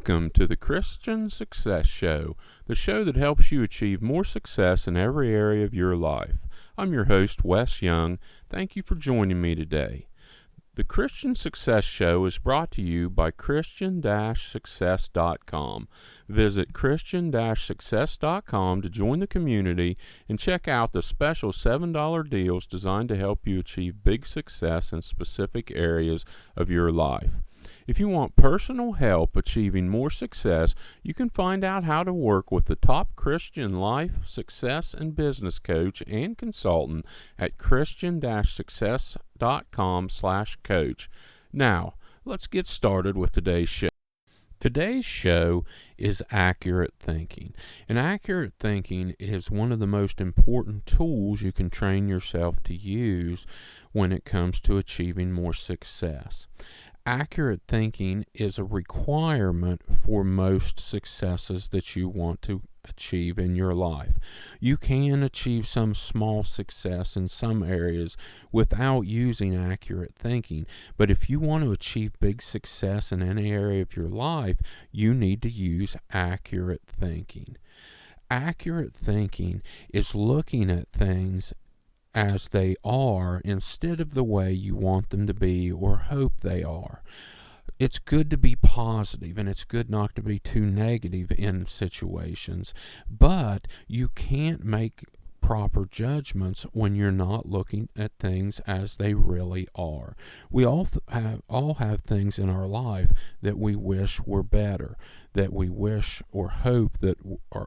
Welcome to the Christian Success Show, the show that helps you achieve more success in every area of your life. I'm your host, Wes Young. Thank you for joining me today. The Christian Success Show is brought to you by Christian-Success.com. Visit Christian-Success.com to join the community and check out the special $7 deals designed to help you achieve big success in specific areas of your life. If you want personal help achieving more success, you can find out how to work with the top Christian life, success, and business coach and consultant at Christian-Success.com/coach. Now, let's get started with today's show. Today's show is accurate thinking. And accurate thinking is one of the most important tools you can train yourself to use when it comes to achieving more success. Accurate thinking is a requirement for most successes that you want to achieve in your life. You can achieve some small success in some areas without using accurate thinking, but if you want to achieve big success in any area of your life, you need to use accurate thinking. Accurate thinking is looking at things as they are instead of the way you want them to be or hope they are. It's good to be positive and it's good not to be too negative in situations, but you can't make proper judgments when you're not looking at things as they really are. We all have things in our life that we wish were better, that we wish or hope that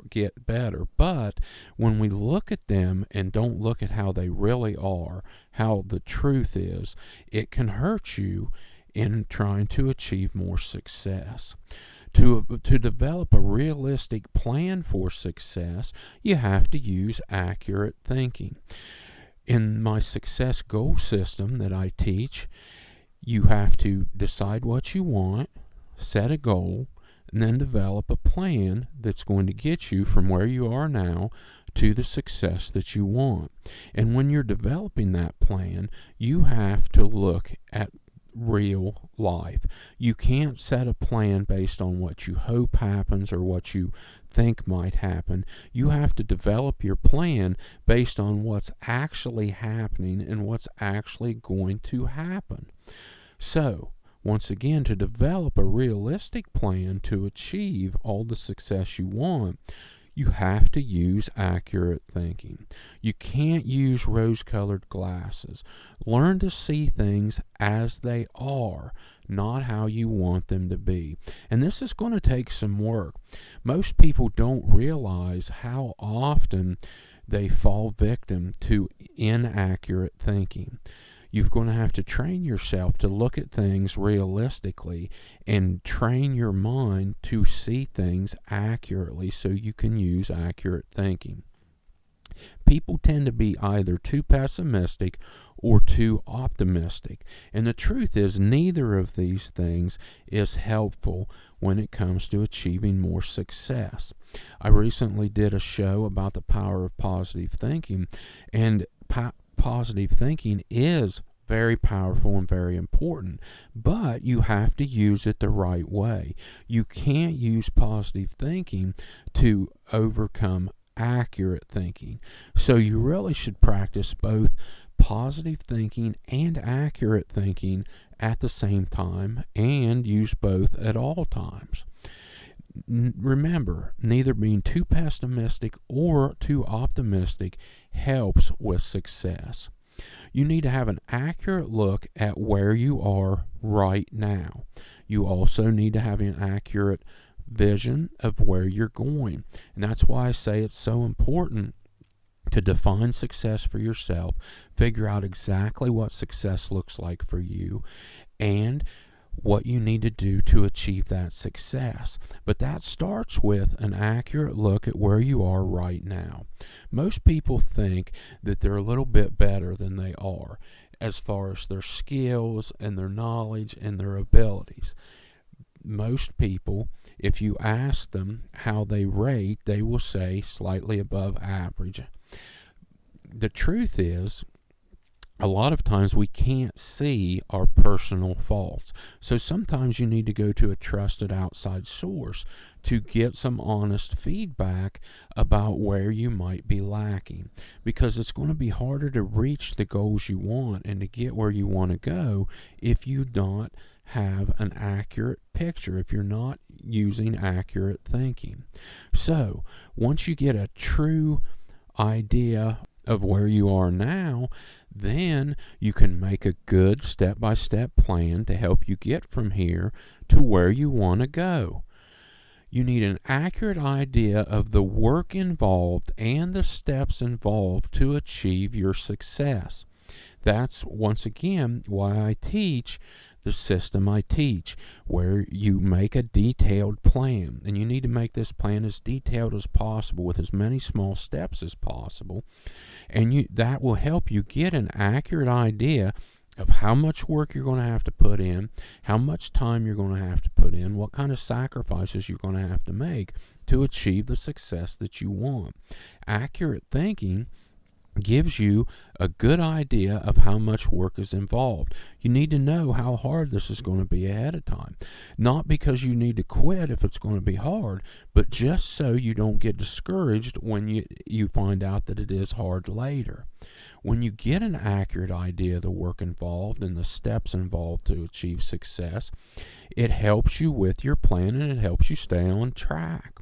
get better. But when we look at them and don't look at how they really are, how the truth is, it can hurt you in trying to achieve more success. To develop a realistic plan for success, you have to use accurate thinking. In my success goal system that I teach, you have to decide what you want, set a goal, and then develop a plan that's going to get you from where you are now to the success that you want. And when you're developing that plan, you have to look at real life. You can't set a plan based on what you hope happens or what you think might happen. You have to develop your plan based on what's actually happening and what's actually going to happen. So, once again, to develop a realistic plan to achieve all the success you want, you have to use accurate thinking. You can't use rose-colored glasses. Learn to see things as they are, not how you want them to be. And this is going to take some work. Most people don't realize how often they fall victim to inaccurate thinking. You're going to have to train yourself to look at things realistically and train your mind to see things accurately so you can use accurate thinking. People tend to be either too pessimistic or too optimistic. And the truth is, neither of these things is helpful when it comes to achieving more success. I recently did a show about the power of positive thinking, and positive thinking is very powerful and very important, but you have to use it the right way. You can't use positive thinking to overcome accurate thinking. So you really should practice both positive thinking and accurate thinking at the same time and use both at all times. Remember, neither being too pessimistic or too optimistic helps with success. You need to have an accurate look at where you are right now. You also need to have an accurate vision of where you're going. And that's why I say it's so important to define success for yourself, figure out exactly what success looks like for you, and what you need to do to achieve that success. But that starts with an accurate look at where you are right now. Most people think that they're a little bit better than they are as far as their skills and their knowledge and their abilities. Most people, if you ask them how they rate, they will say slightly above average. The truth is, a lot of times we can't see our personal faults. So sometimes you need to go to a trusted outside source to get some honest feedback about where you might be lacking, because it's going to be harder to reach the goals you want and to get where you want to go if you don't have an accurate picture, if you're not using accurate thinking. So once you get a true idea of where you are now, then you can make a good step-by-step plan to help you get from here to where you want to go. You need an accurate idea of the work involved and the steps involved to achieve your success. That's, once again, why I teach the system I teach, where you make a detailed plan. And you need to make this plan as detailed as possible with as many small steps as possible. And that will help you get an accurate idea of how much work you're going to have to put in, how much time you're going to have to put in, what kind of sacrifices you're going to have to make to achieve the success that you want. Accurate thinking gives you a good idea of how much work is involved. You need to know how hard this is going to be ahead of time. Not because you need to quit if it's going to be hard, but just so you don't get discouraged when you find out that it is hard later. When you get an accurate idea of the work involved and the steps involved to achieve success, it helps you with your plan and it helps you stay on track.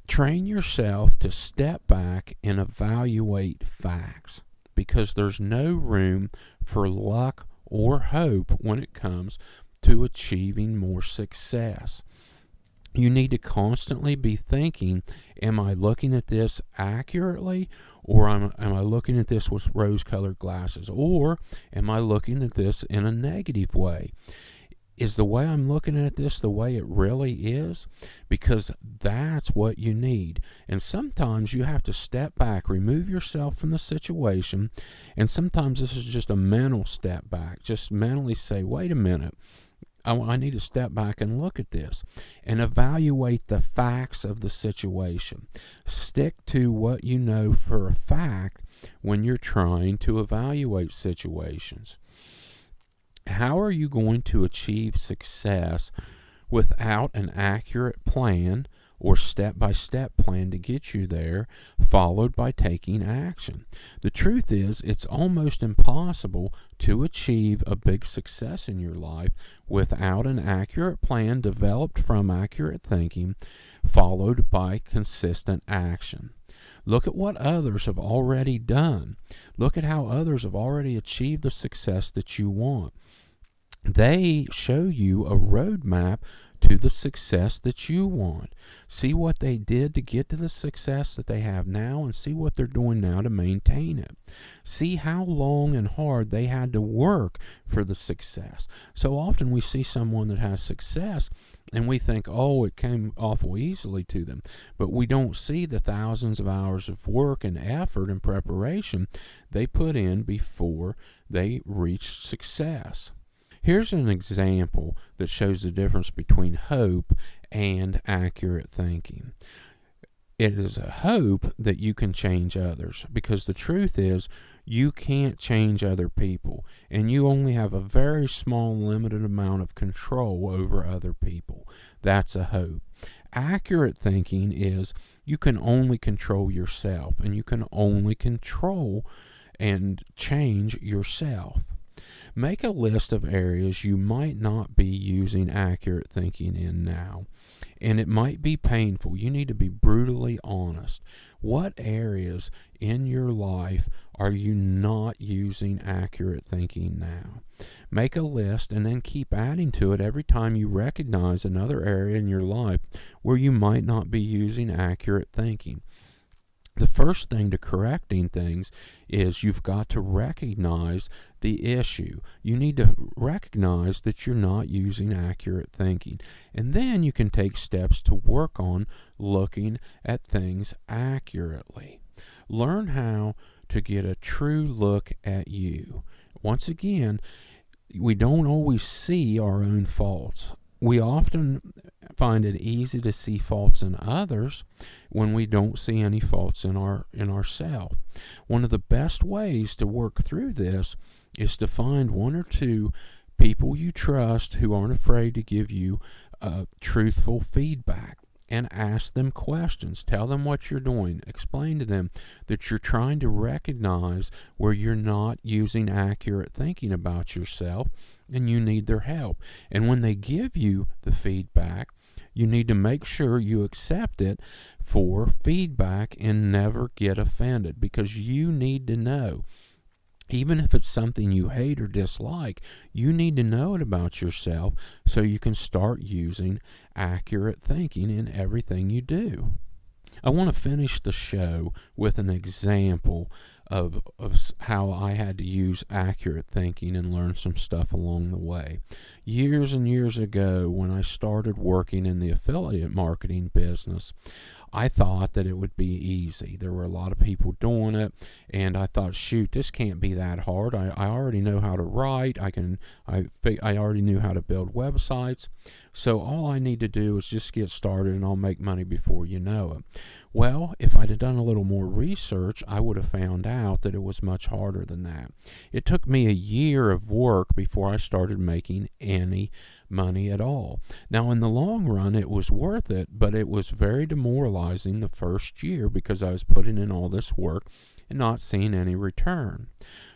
Train yourself to step back and evaluate facts, because there's no room for luck or hope when it comes to achieving more success. You need to constantly be thinking, am I looking at this accurately, or am I looking at this with rose-colored glasses, or am I looking at this in a negative way? Is the way I'm looking at this the way it really is? Because that's what you need. And sometimes you have to step back, remove yourself from the situation, and sometimes this is just a mental step back. Just mentally say, wait a minute, I need to step back and look at this and evaluate the facts of the situation. Stick to what you know for a fact when you're trying to evaluate situations. How are you going to achieve success without an accurate plan or step-by-step plan to get you there, followed by taking action? The truth is, it's almost impossible to achieve a big success in your life without an accurate plan developed from accurate thinking, followed by consistent action. Look at what others have already done. Look at how others have already achieved the success that you want. They show you a roadmap to the success that you want. See what they did to get to the success that they have now, and see what they're doing now to maintain it. See how long and hard they had to work for the success. So often we see someone that has success and we think, oh, it came awful easily to them. But we don't see the thousands of hours of work and effort and preparation they put in before they reached success. Here's an example that shows the difference between hope and accurate thinking. It is a hope that you can change others, because the truth is you can't change other people, and you only have a very small, limited amount of control over other people. That's a hope. Accurate thinking is you can only control yourself, and you can only control and change yourself. Make a list of areas you might not be using accurate thinking in now. And it might be painful. You need to be brutally honest. What areas in your life are you not using accurate thinking now? Make a list and then keep adding to it every time you recognize another area in your life where you might not be using accurate thinking. The first thing to correcting things is you've got to recognize the issue. You need to recognize that you're not using accurate thinking. And then you can take steps to work on looking at things accurately. Learn how to get a true look at you. Once again, we don't always see our own faults. We often find it easy to see faults in others when we don't see any faults in ourselves. One of the best ways to work through this is to find one or two people you trust who aren't afraid to give you truthful feedback, and ask them questions. Tell them what you're doing. Explain to them that you're trying to recognize where you're not using accurate thinking about yourself and you need their help. And when they give you the feedback, you need to make sure you accept it for feedback and never get offended, because you need to know. Even if it's something you hate or dislike, you need to know it about yourself so you can start using accurate thinking in everything you do. I want to finish the show with an example of how I had to use accurate thinking and learn some stuff along the way. Years and years ago, when I started working in the affiliate marketing business, I thought that it would be easy. There were a lot of people doing it, and I thought, shoot, this can't be that hard. I already know how to write. I already knew how to build websites. So all I need to do is just get started, and I'll make money before you know it. Well, if I'd have done a little more research, I would have found out that it was much harder than that. It took me a year of work before I started making any money at all. Now, in the long run, it was worth it, but it was very demoralizing the first year because I was putting in all this work and not seeing any return.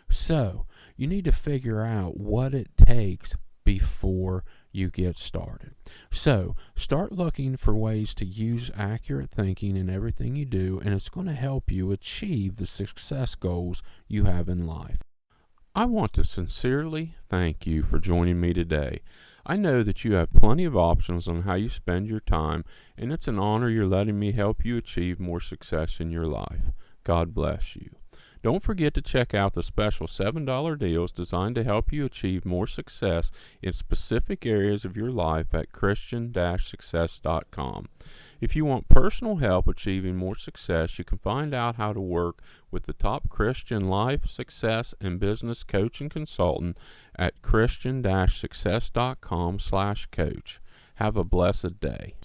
So, you need to figure out what it takes before you get started. So, start looking for ways to use accurate thinking in everything you do, and it's going to help you achieve the success goals you have in life. I want to sincerely thank you for joining me today. I know that you have plenty of options on how you spend your time, and it's an honor you're letting me help you achieve more success in your life. God bless you. Don't forget to check out the special $7 deals designed to help you achieve more success in specific areas of your life at Christian-success.com. If you want personal help achieving more success, you can find out how to work with the top Christian life, success, and business coach and consultant at Christian-success.com/coach. Have a blessed day.